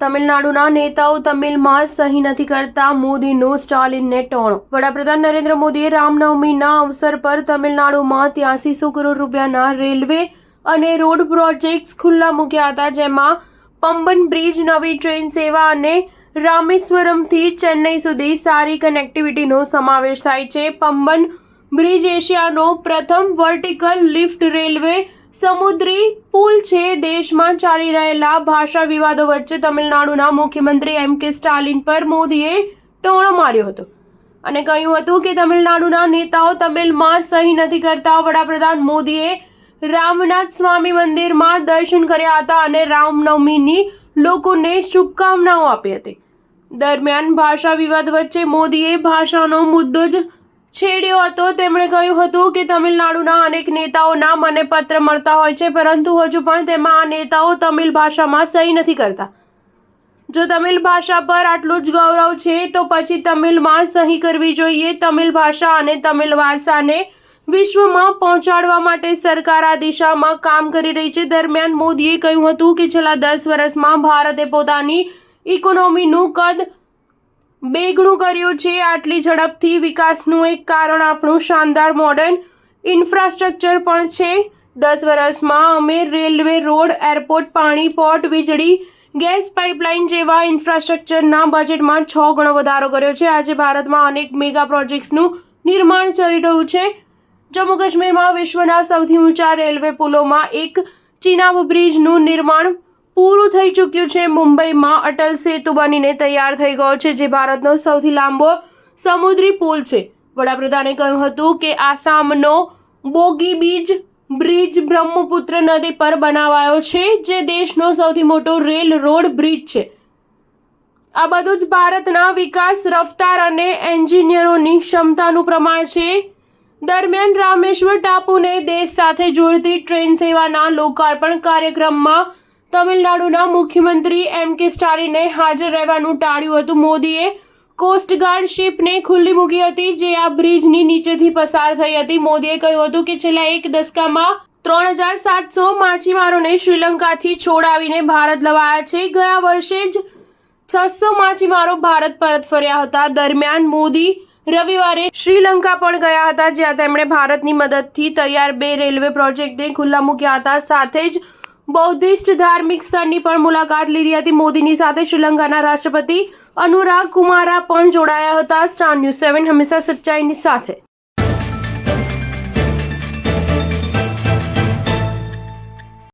તમિલનાડુના નેતાઓ તમિલમાં સહી નથી કરતા, મોદીનો સ્ટાલિનને ટોણો। વડાપ્રધાન નરેન્દ્ર મોદીએ રામનવમીના અવસર પર તમિલનાડુમાં 8300 કરોડ રૂપિયાના રેલવે અને રોડ પ્રોજેક્ટ્સ ખુલ્લા મૂક્યા હતા, જેમાં પમ્બન બ્રિજ, નવી ટ્રેન સેવા અને રામેશ્વરમથી ચેન્નઈ સુધી સારી કનેક્ટિવિટીનો સમાવેશ થાય છે। પમ્બન બ્રિજ એશિયાનો પ્રથમ વર્ટિકલ લિફ્ટ રેલવે સમુદ્રી પુલ છે। દેશમાં ચાલી રહેલા ભાષા વિવાદો વચ્ચે તમિલનાડુના મુખ્યમંત્રી એમ.કે. સ્ટાલિન પર મોદીએ ટોણો માર્યો હતો અને કહ્યું હતું કે તમિલનાડુના નેતાઓ તમિલમાં સહી નથી કરતા। વડાપ્રધાન મોદીએ રામનાથ સ્વામી મંદિરમાં દર્શન કર્યા હતા અને રામનવમીની લોકોને શુભકામનાઓ આપી હતી। દરમિયાન ભાષા વિવાદ વચ્ચે મોદીએ ભાષાનો મુદ્દો જ છેડ્યો હતો। તેમણે કહ્યું હતું કે તમિલનાડુના અનેક નેતાઓના મને પત્ર મળતા હોય છે, પરંતુ હજુ પણ તેમાં આ નેતાઓ તમિલ ભાષામાં સહી નથી કરતા। જો તમિલ ભાષા પર આટલું જ ગૌરવ છે તો પછી તમિલમાં સહી કરવી જોઈએ। તમિલ ભાષા અને તમિલ વારસાને વિશ્વમાં પહોંચાડવા માટે સરકાર આ દિશામાં કામ કરી રહી છે। દરમિયાન મોદીએ કહ્યું હતું કે છેલ્લા 10 વર્ષમાં ભારતે પોતાની ઇકોનોમીનું કદ બેગણું કર્યું છે। આટલી ઝડપથી વિકાસનું એક કારણ આપણું શાનદાર મોડર્ન ઇન્ફ્રાસ્ટ્રક્ચર પણ છે। 10 વર્ષમાં અમે રેલવે, રોડ, એરપોર્ટ, પાણી, પોર્ટ, વીજળી, ગેસ પાઇપલાઇન જેવા ઇન્ફ્રાસ્ટ્રક્ચરના બજેટમાં 6 ગણો વધારો કર્યો છે। આજે ભારતમાં અનેક મેગા પ્રોજેક્ટ્સનું નિર્માણ ચાલી રહ્યું છે। જમ્મુ કાશ્મીરમાં વિશ્વના સૌથી ઊંચા રેલવે પુલોમાં એક ચિનાબ બ્રિજનું નિર્માણ પૂરું થઈ ચૂક્યું છે। મુંબઈમાં અટલ સેતુ બનીને તૈયાર થઈ ગયો છે, જે ભારતનો સૌથી લાંબો સમુદ્રી પુલ છે। વડાપ્રધાને કહ્યું હતું કે આસામનો બોગીબીજ બ્રિજ બ્રહ્મપુત્ર નદી પર બનાવાયો છે, જે દેશનો સૌથી મોટો રેલ રોડ બ્રિજ છે। આ બધું જ ભારતના વિકાસ, રફતાર અને એન્જિનિયરોની ક્ષમતાનું પ્રમાણ છે। દરમિયાન રામેશ્વર ટાપુને દેશ સાથે જોડતી ટ્રેન સેવાના લોકાર્પણ કાર્યક્રમમાં તમિલનાડુના મુખ્યમંત્રી એમ.કે. સ્ટાલિને હાજર રહેવાનું ટાળ્યું હતું। મોદીએ કોસ્ટગાર્ડ શિપને ખુલ્લી મૂકી હતી, જે આ બ્રિજની નીચેથી પસાર થઈ હતી। મોદીએ કહ્યું હતું કે છેલ્લા એક દશકામાં 3700 માછીમારોને શ્રીલંકાથી છોડાવીને ભારત લવાયા છે। ગયા વર્ષે જ 600 માછીમારો ભારત પરત ફર્યા હતા। દરમિયાન મોદી રવિવારે શ્રીલંકા પણ ગયા હતા, જ્યાં તેમણે ભારતની મદદથી તૈયાર 2 રેલવે પ્રોજેક્ટને ખુલ્લા મૂક્યા હતા। સાથે જ બૌદ્ધિસ્ટ ધાર્મિક સ્થળની પણ મુલાકાત લીધી હતી। મોદીની સાથે શ્રીલંકાના રાષ્ટ્રપતિ અનુરાગ કુમારા પણ જોડાયા હતા। સ્ટાર ન્યૂઝ 7 હંમેશા સચ્ચાઈની સાથે।